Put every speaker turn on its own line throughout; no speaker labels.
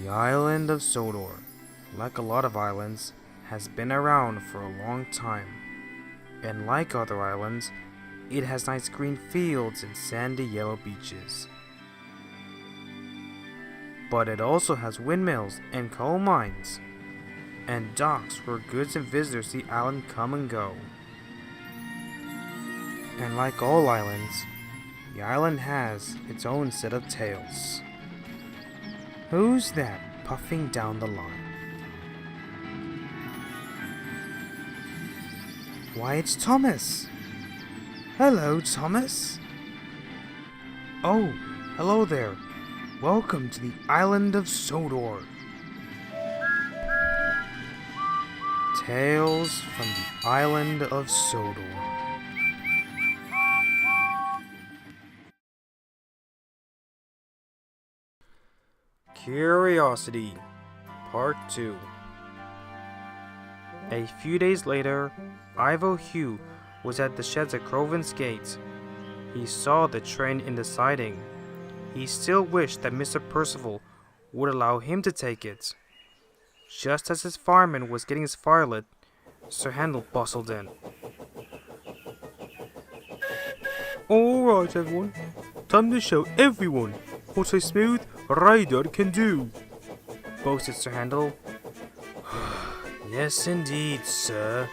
The island of Sodor, like a lot of islands, has been around for a long time. And like other islands, it has nice green fields and sandy yellow beaches. But it also has windmills and coal mines, and docks where goods and visitors to the island come and go. And like all islands, the island has its own set of tales. Who's that puffing down the line? Why, it's Thomas! Hello, Thomas! Oh, hello there. Welcome to the island of Sodor. Tales from the island of Sodor. Curiosity, Part 2. A few days later, Hugh was at the sheds at Croven's Gate. He saw the train in the siding. He still wished that Mr. Percival would allow him to take it. Just as his fireman was getting his fire lit, Sir Handel bustled in. Alright everyone, time to show everyone what a smooth rider can do, boasted Sir Handel. Yes indeed, sir,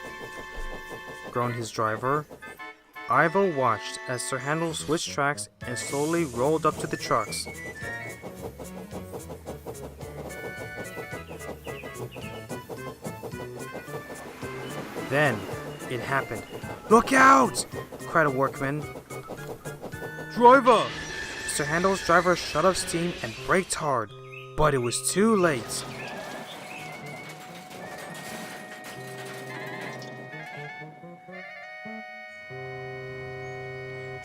groaned his driver. Ivo watched as Sir Handel switched tracks and slowly rolled up to the trucks. Then it happened. Look out! Cried a workman. Driver! Sir Handel's driver shut off steam and braked hard, but it was too late.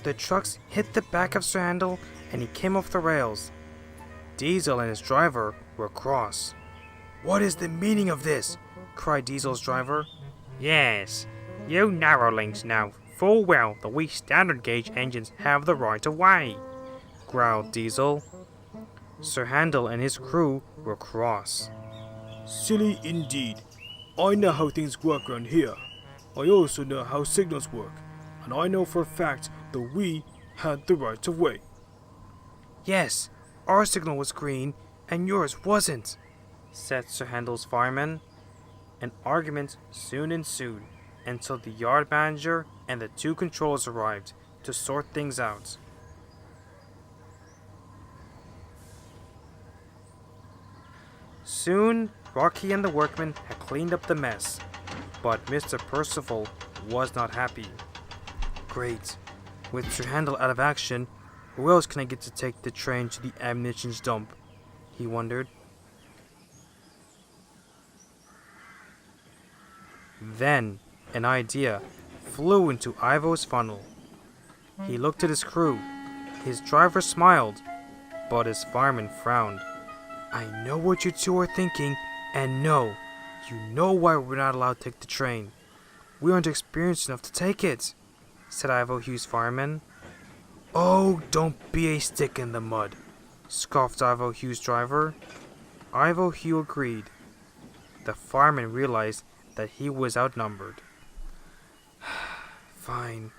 The trucks hit the back of Sir Handel and he came off the rails. Diesel and his driver were cross. What is the meaning of this? Cried Diesel's driver. Yes, you narrowlings know full well that we standard gauge engines have the right of way, growled Diesel. Sir Handel and his crew were cross. Silly indeed. I know how things work around here. I also know how signals work, and I know for a fact that we had the right of way. Yes, our signal was green and yours wasn't, said Sir Handel's fireman. An argument soon ensued until the yard manager and the two controllers arrived to sort things out. Soon, Rocky and the workmen had cleaned up the mess, but Mr. Percival was not happy. Great. With Sir Handel out of action, who else can I get to take the train to the ammunition dump? He wondered. Then, an idea flew into Ivo's funnel. He looked at his crew. His driver smiled, but his fireman frowned. I know what you two are thinking, and no, you know why we're not allowed to take the train. We aren't experienced enough to take it, said Hugh's fireman. Oh, don't be a stick in the mud, scoffed Hugh's driver. Hugh agreed. The fireman realized that he was outnumbered. Fine,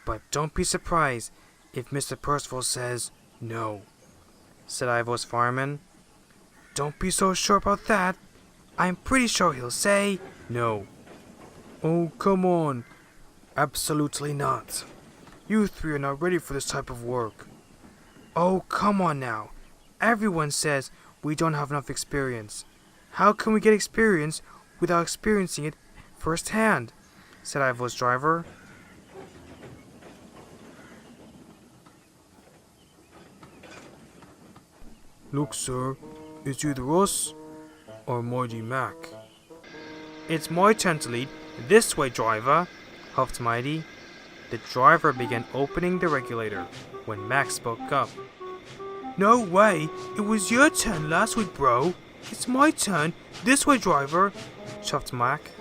but don't be surprised if Mr. Percival says no, said Ivo's fireman. Don't be so sure about that. I'm pretty sure he'll say no. Oh, come on. Absolutely not. You three are not ready for this type of work. Oh, come on now. Everyone says we don't have enough experience. How can we get experience without experiencing it firsthand? Said Ivo's driver. Look, sir, it's either us or Mighty Mac. It's my turn to lead. This way, driver, huffed Mighty. The driver began opening the regulator when Mac spoke up. No way! It was your turn last week, bro. It's my turn. This way, driver, chuffed Mac.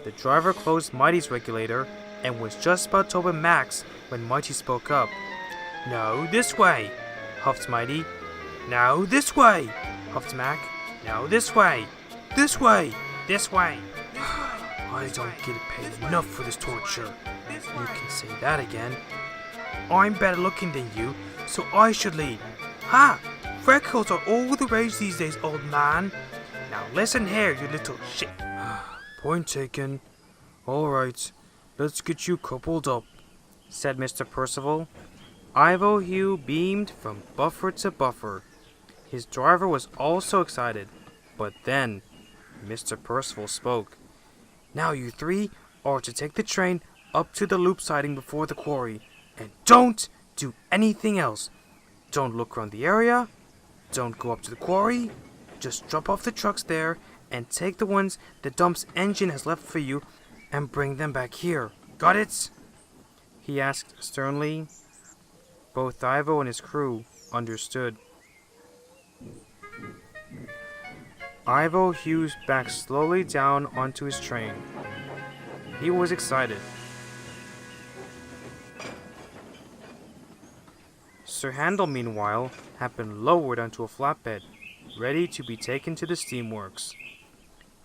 The driver closed Mighty's regulator and was just about to open Mac's when Mighty spoke up. No, this way, huffed Mighty. No, this way, huffed Mac. Now this way! This way! This way! I don't get paid enough for this torture. You can say that again. I'm better looking than you, so I should lead. Ha! Freckles are all the rage these days, old man. Now listen here, you little shit. Point taken. Alright, let's get you coupled up, said Mr. Percival. Ivo Hugh beamed from buffer to buffer. His driver was also excited, but then Mr. Percival spoke. Now you three are to take the train up to the loop siding before the quarry, and don't do anything else. Don't look around the area, don't go up to the quarry, just drop off the trucks there and take the ones the dump's engine has left for you and bring them back here. Got it? He asked sternly. Both Ivo and his crew understood. Ivo Hughes backed slowly down onto his train. He was excited. Sir Handel, meanwhile, had been lowered onto a flatbed, ready to be taken to the steamworks.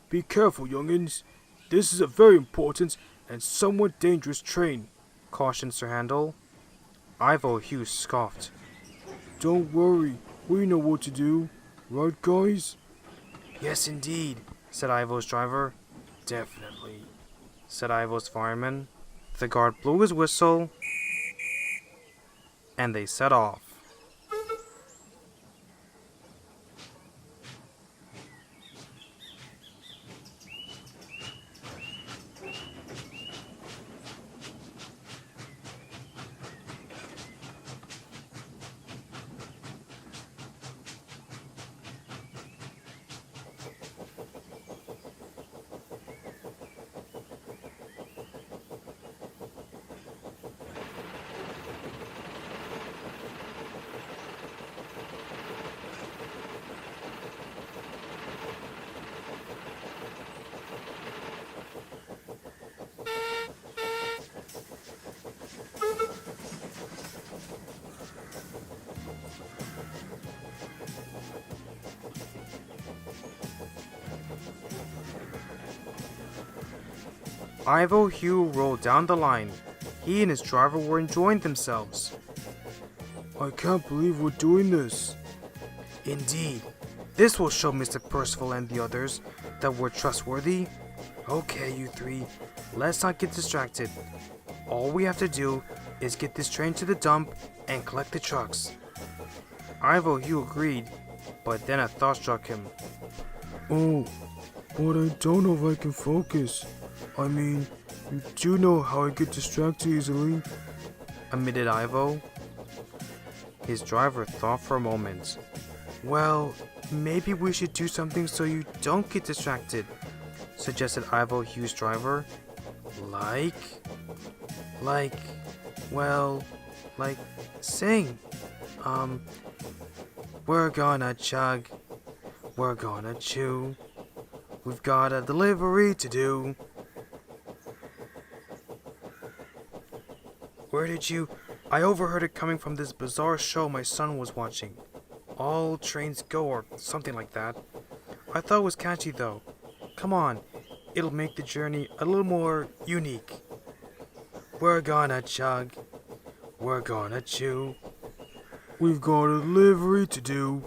Be careful, youngins. This is a very important and somewhat dangerous train,
cautioned Sir Handel. Ivo Hughes scoffed.
Don't worry, we know what to do. Right, guys?
Yes, indeed, said Ivo's driver. Definitely, said Ivo's fireman. The guard blew his whistle, and they set off. Ivo Hugh rolled down the line. He and his driver were enjoying themselves.
I can't believe we're doing this.
Indeed, this will show Mr. Percival and the others that we're trustworthy. Okay, you three, let's not get distracted. All we have to do is get this train to the dump and collect the trucks. Ivo Hugh agreed, but then a thought struck him.
Oh, but I don't know if I can focus. I mean, you do know how I get distracted easily,
admitted Ivo. His driver thought for a moment. Well, maybe we should do something so you don't get distracted, suggested Ivo Hugh's driver. Like, sing. We're gonna chug, we're gonna chew, we've got a delivery to do. Where did you... I overheard it coming from this bizarre show my son was watching. All Trains Go or something like that. I thought it was catchy though. Come on, it'll make the journey a little more unique. We're gonna chug, we're gonna chew,
we've got a delivery to do.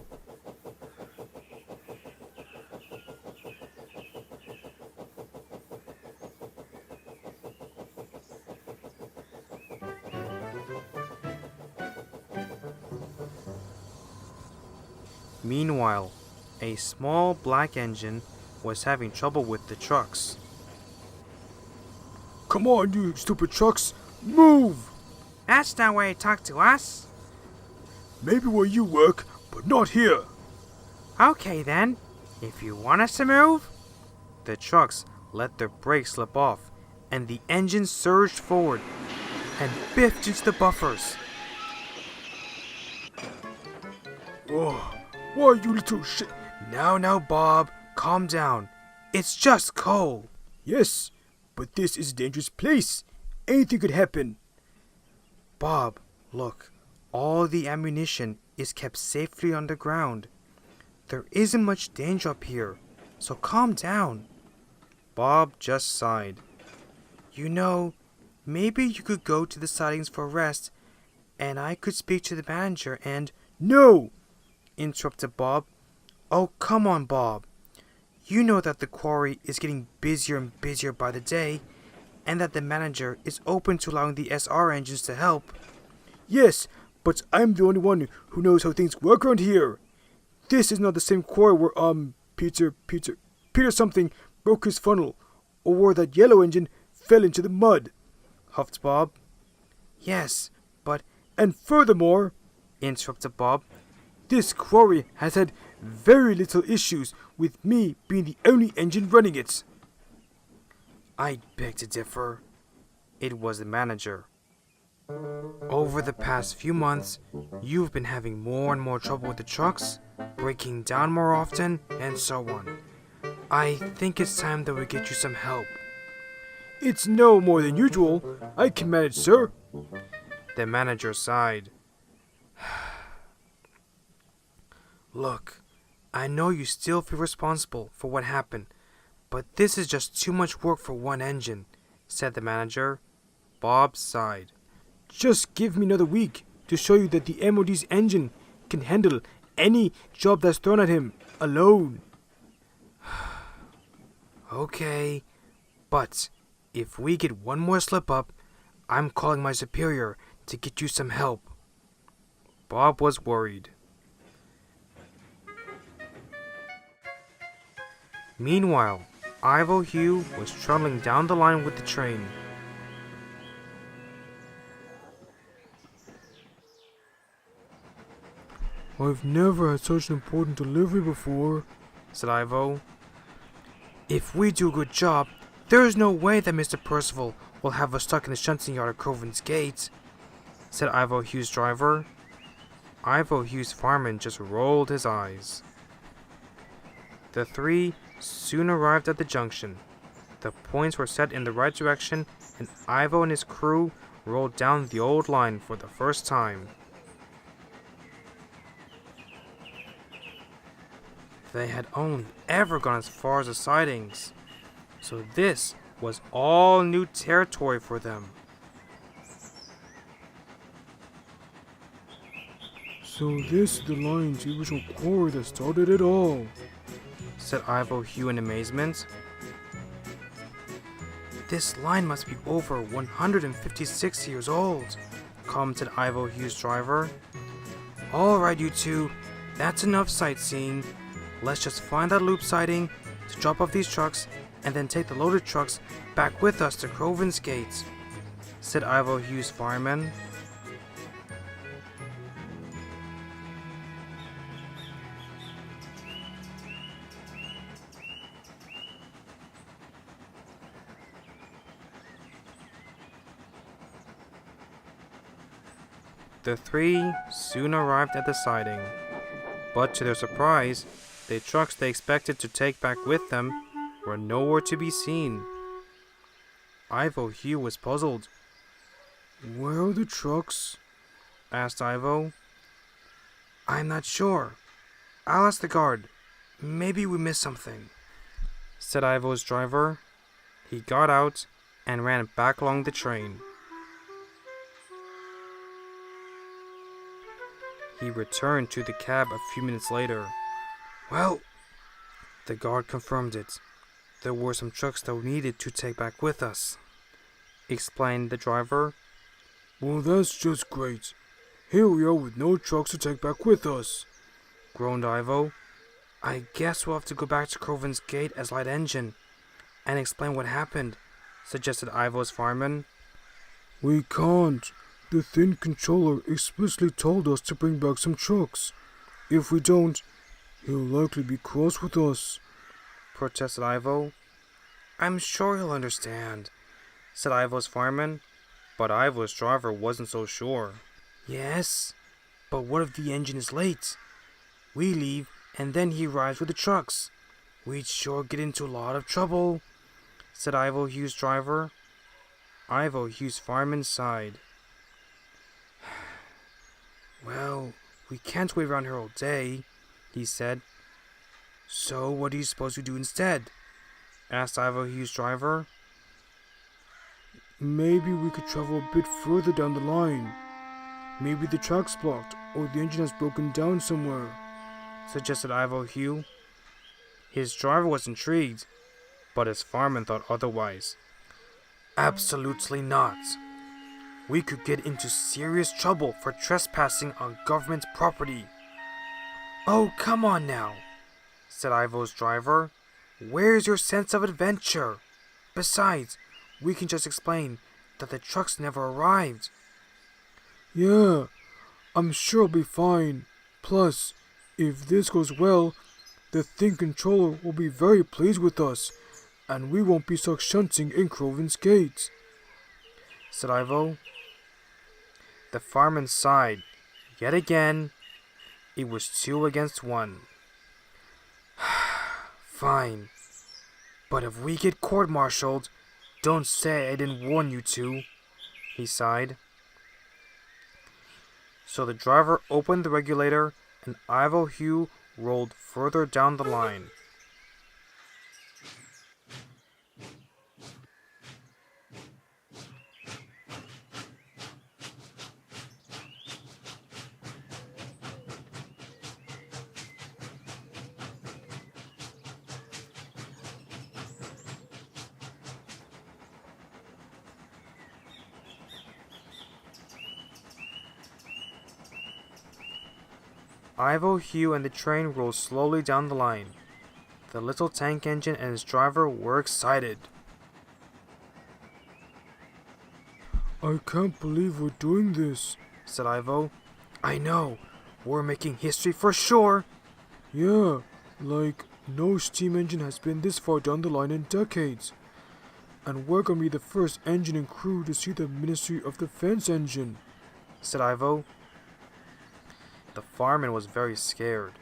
Meanwhile, a small black engine was having trouble with the trucks.
Come on, you stupid trucks, move!
That's not where you talk to us.
Maybe where you work, but not here.
Okay then, if you want us to move. The trucks let their brakes slip off, and the engine surged forward and biffed into the buffers.
Oh, why, you little shit?
Now, Bob, calm down. It's just coal.
Yes, but this is a dangerous place. Anything could happen.
Bob, look. All the ammunition is kept safely underground. There isn't much danger up here, so calm down. Bob just sighed. You know, maybe you could go to the sidings for a rest, and I could speak to the manager and... No! Interrupted Bob. Oh, come on, Bob. You know that the quarry is getting busier and busier by the day, and that the manager is open to allowing the SR engines to help.
Yes, but I'm the only one who knows how things work around here. This is not the same quarry where, Peter something broke his funnel, or where that yellow engine fell into the mud,
huffed Bob. Yes, but...
And furthermore,
interrupted Bob,
this quarry has had very little issues with me being the only engine running it.
I beg to differ. It was the manager. Over the past few months, you've been having more and more trouble with the trucks, breaking down more often, and so on. I think it's time that we get you some help.
It's no more than usual. I can manage, sir.
The manager sighed. Look, I know you still feel responsible for what happened, but this is just too much work for one engine, said the manager. Bob sighed.
Just give me another week to show you that the MOD's engine can handle any job that's thrown at him alone.
Okay, but if we get one more slip up, I'm calling my superior to get you some help. Bob was worried. Meanwhile, Ivo Hugh was trundling down the line with the train.
I've never had such an important delivery before,
said Ivo. If we do a good job, there is no way that Mr. Percival will have us stuck in the shunting yard at Crovan's Gate, said Ivo Hugh's driver. Ivo Hugh's fireman just rolled his eyes. The three soon arrived at the junction. The points were set in the right direction, and Ivo and his crew rolled down the old line for the first time. They had only ever gone as far as the sidings, so this was all new territory for them.
So this is the line's original quarry that started it all,
said Ivo Hugh in amazement. This line must be over 156 years old, commented Ivo Hugh's driver. Alright, you two, that's enough sightseeing. Let's just find that loop siding to drop off these trucks and then take the loaded trucks back with us to Crovan's Gate, said Ivo Hugh's fireman. The three soon arrived at the siding, but to their surprise, the trucks they expected to take back with them were nowhere to be seen. Ivo Hugh was puzzled.
Where are the trucks?
asked Ivo. I'm not sure. I'll ask the guard. Maybe we missed something, said Ivo's driver. He got out and ran back along the train. He returned to the cab a few minutes later. Well, the guard confirmed it. There were some trucks that we needed to take back with us, explained the driver.
Well, that's just great. Here we are with no trucks to take back with us,
groaned Ivo. I guess we'll have to go back to Crovan's Gate as light engine and explain what happened, suggested Ivo's fireman.
We can't. The thin controller explicitly told us to bring back some trucks. If we don't, he'll likely be cross with us,
protested Ivo. I'm sure he'll understand, said Ivo's fireman, but Ivo's driver wasn't so sure. Yes, but what if the engine is late? We leave and then he arrives with the trucks. We'd sure get into a lot of trouble, said Ivo Hugh's driver. Ivo Hugh's fireman sighed. Well, we can't wait around here all day, he said. So what do you suppose we do instead? Asked Ivo Hugh's driver.
Maybe we could travel a bit further down the line. Maybe the track's blocked, or the engine has broken down somewhere,
suggested Ivo Hugh. His driver was intrigued, but his fireman thought otherwise. Absolutely not. We could get into serious trouble for trespassing on government property. Oh, come on now, said Ivo's driver. Where's your sense of adventure? Besides, we can just explain that the trucks never arrived.
Yeah, I'm sure I'll be fine. Plus, if this goes well, the Think Controller will be very pleased with us, and we won't be stuck shunting in Croven's gates,
said Ivo. The fireman sighed. Yet again, it was 2 against 1. Fine. But if we get court-martialed, don't say I didn't warn you two, he sighed. So the driver opened the regulator and Ivo Hugh rolled further down the line. Ivo Hugh and the train rolled slowly down the line. The little tank engine and its driver were excited.
I can't believe we're doing this,
said Ivo. I know. We're making history for sure.
Yeah, like no steam engine has been this far down the line in decades. And we're gonna be the first engine and crew to see the Ministry of Defense engine,
said Ivo. The fireman was very scared.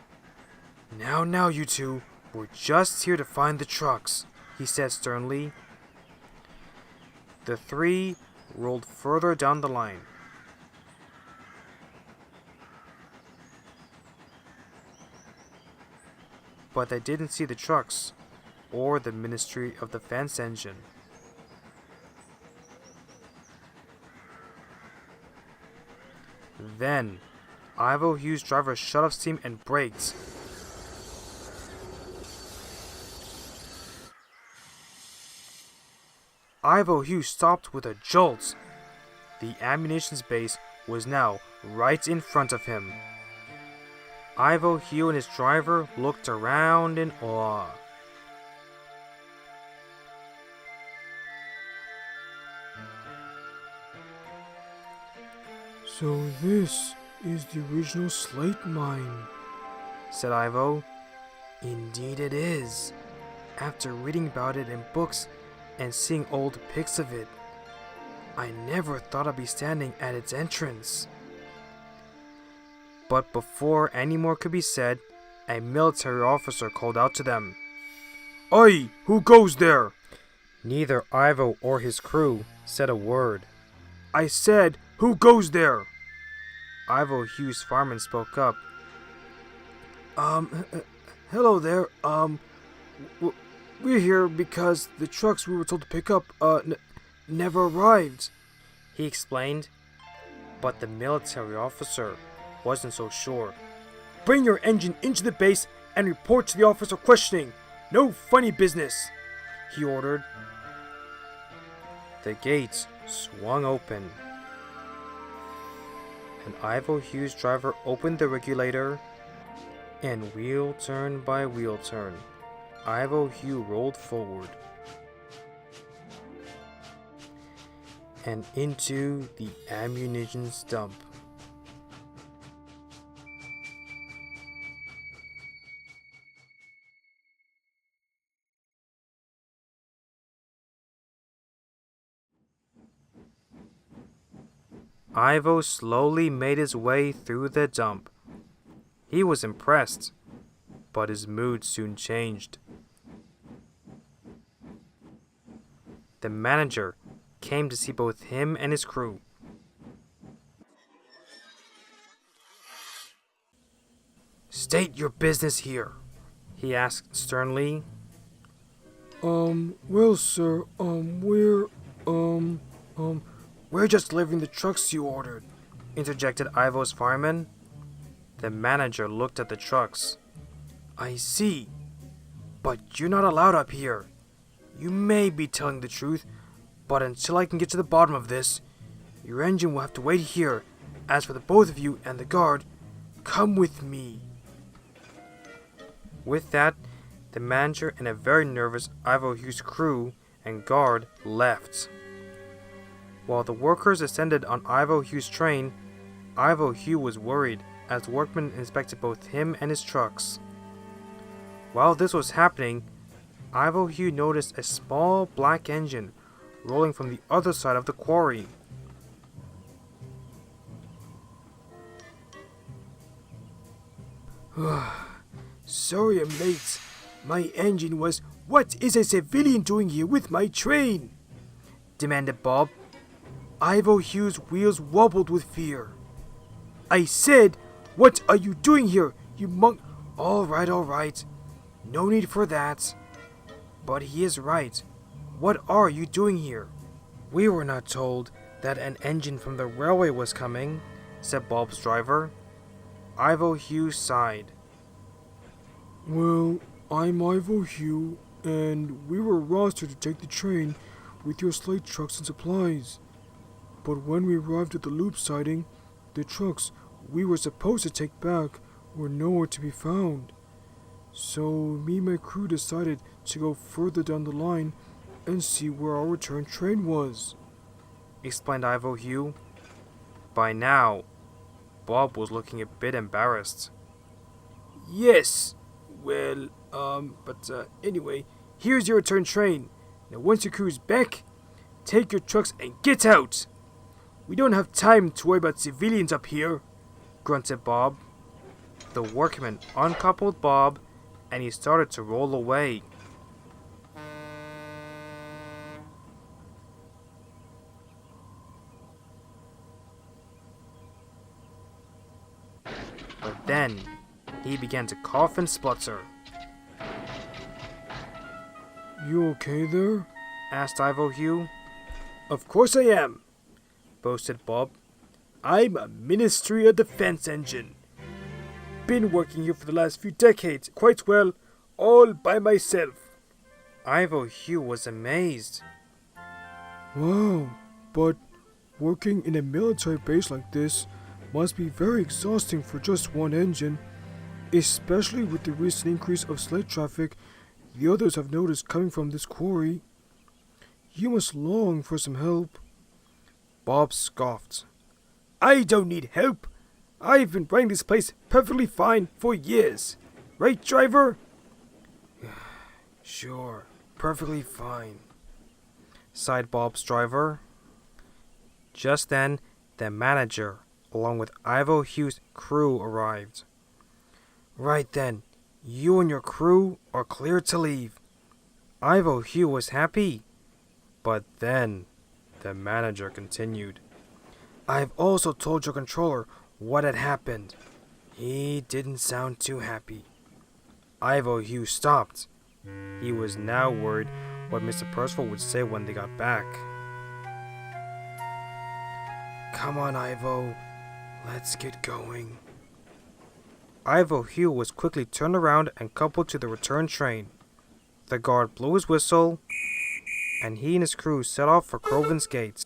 Now, you two, we're just here to find the trucks, he said sternly. The 3 rolled further down the line. But they didn't see the trucks or the Ministry of Defense engine. Then, Ivo Hugh's driver shut off steam and braked. Ivo Hugh stopped with a jolt. The ammunition base was now right in front of him. Ivo Hugh and his driver looked around in awe.
So this is the original slate mine,
said Ivo. Indeed it is. After reading about it in books and seeing old pics of it, I never thought I'd be standing at its entrance. But before any more could be said, a military officer called out to them.
Oi, who goes there?
Neither Ivo or his crew said a word.
I said, who goes there?
Ivo Hugh's fireman spoke up.
Hello there, we're here because the trucks we were told to pick up, never arrived,
he explained. But the military officer wasn't so sure.
Bring your engine into the base and report to the officer questioning. No funny business, he ordered.
The gates swung open, and Ivo Hugh's driver opened the regulator, and wheel turn by wheel turn, Ivo Hugh rolled forward and into the ammunition dump. Ivo slowly made his way through the dump. He was impressed, but his mood soon changed. The manager came to see both him and his crew. State your business here, he asked sternly.
Well, sir, we're just delivering the trucks you ordered,
Interjected Ivo's fireman. The manager looked at the trucks. I see. But you're not allowed up here. You may be telling the truth, but until I can get to the bottom of this, your engine will have to wait here. As for the both of you and the guard, come with me. With that, the manager and a very nervous Ivo Hughes crew and guard left. While the workers ascended on Ivo Hughes' train, Ivo Hugh was worried as the workmen inspected both him and his trucks. While this was happening, Ivo Hugh noticed a small black engine rolling from the other side of the quarry.
Sorry I'm late. My engine was... What is a civilian doing here with my train?
Demanded Bob.
Ivo Hughes' wheels wobbled with fear. I said, what are you doing here, you monk...
All right. No need for that. But he is right. What are you doing here? We were not told that an engine from the railway was coming, said Bob's driver. Ivo Hughes sighed.
Well, I'm Ivo Hugh, and we were rostered to take the train with your slate trucks and supplies. But when we arrived at the loop siding, the trucks we were supposed to take back were nowhere to be found. So me and my crew decided to go further down the line and see where our return train was,
explained Ivo Hugh. By now, Bob was looking a bit embarrassed.
Yes, well, anyway, here's your return train. Now once your crew's back, take your trucks and get out. We don't have time to worry about civilians up here,
grunted Bob. The workman uncoupled Bob and he started to roll away. But then, he began to cough and splutter.
You okay there?
Asked Ivo Hugh.
Of course I am, boasted Bob. I'm a Ministry of Defense engine. Been working here for the last few decades, quite well, all by myself.
Ivo Hugh was amazed.
Wow, but working in a military base like this must be very exhausting for just one engine, especially with the recent increase of slate traffic the others have noticed coming from this quarry. You must long for some help.
Bob scoffed.
I don't need help. I've been running this place perfectly fine for years. Right, driver?
Sure, perfectly fine, sighed Bob's driver. Just then, the manager, along with Ivo Hugh's crew, arrived. Right then, you and your crew are clear to leave. Ivo Hugh was happy. But then, the manager continued. I've also told your controller what had happened. He didn't sound too happy. Ivo Hugh stopped. He was now worried what Mr. Percival would say when they got back. Come on, Ivo. Let's get going. Ivo Hugh was quickly turned around and coupled to the return train. The guard blew his whistle, and he and his crew set off for Crovan's Gates.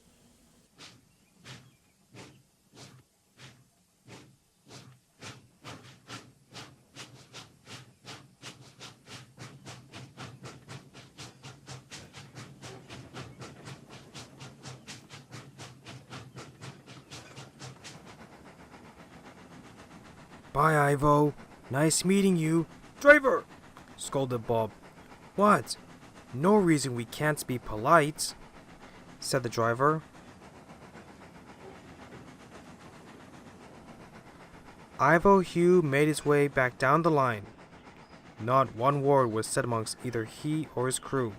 Bye, Ivo. Nice meeting you.
Driver!
Scolded Bob. What? No reason we can't be polite, said the driver. Ivo Hugh made his way back down the line. Not one word was said amongst either he or his crew.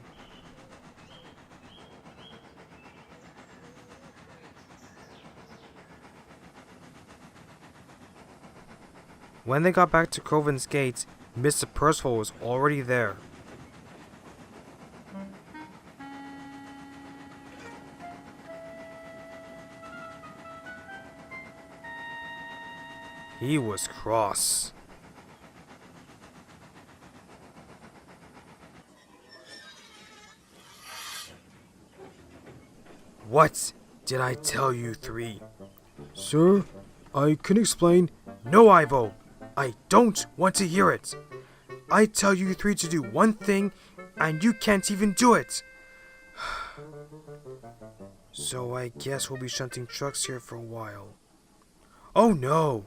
When they got back to Crovan's Gate, Mr. Percival was already there. He was cross. What did I tell you three?
Sir, I can explain.
No, Ivo, I don't want to hear it. I tell you three to do one thing, and you can't even do it. So I guess we'll be shunting trucks here for a while. Oh no!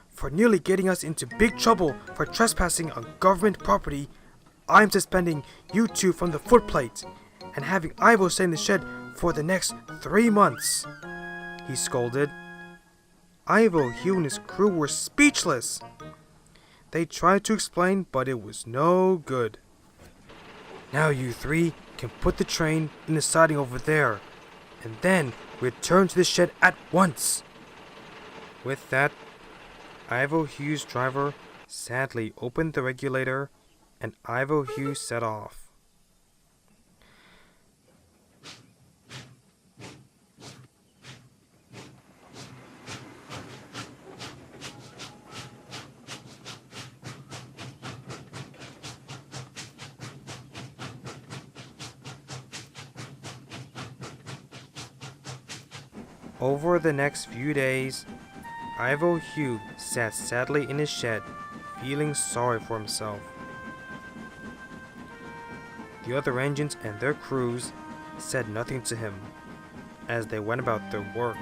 For nearly getting us into big trouble for trespassing on government property, I'm suspending you two from the footplate and having Ivo stay in the shed for the next 3 months, he scolded. Ivo, Hugh, and his crew were speechless. They tried to explain, but it was no good. Now you three can put the train in the siding over there, and then return to the shed at once. With that, Ivo Hugh's driver sadly opened the regulator, and Ivo Hugh set off. Over the next few days, Ivo Hugh sat sadly in his shed, feeling sorry for himself. The other engines and their crews said nothing to him as they went about their work.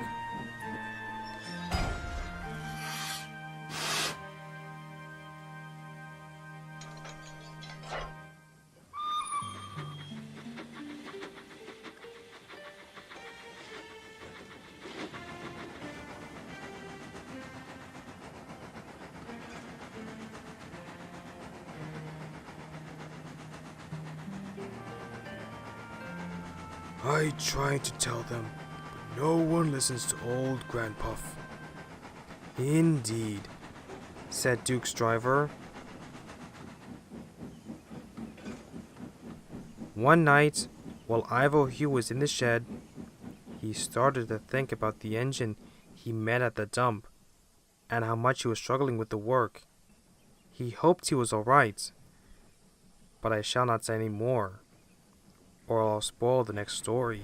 I tried to tell them, but no one listens to old Grandpuff.
Indeed, said Duke's driver. One night, while Ivo Hugh was in the shed, he started to think about the engine he met at the dump and how much he was struggling with the work. He hoped he was alright, but I shall not say any more, or I'll spoil the next story.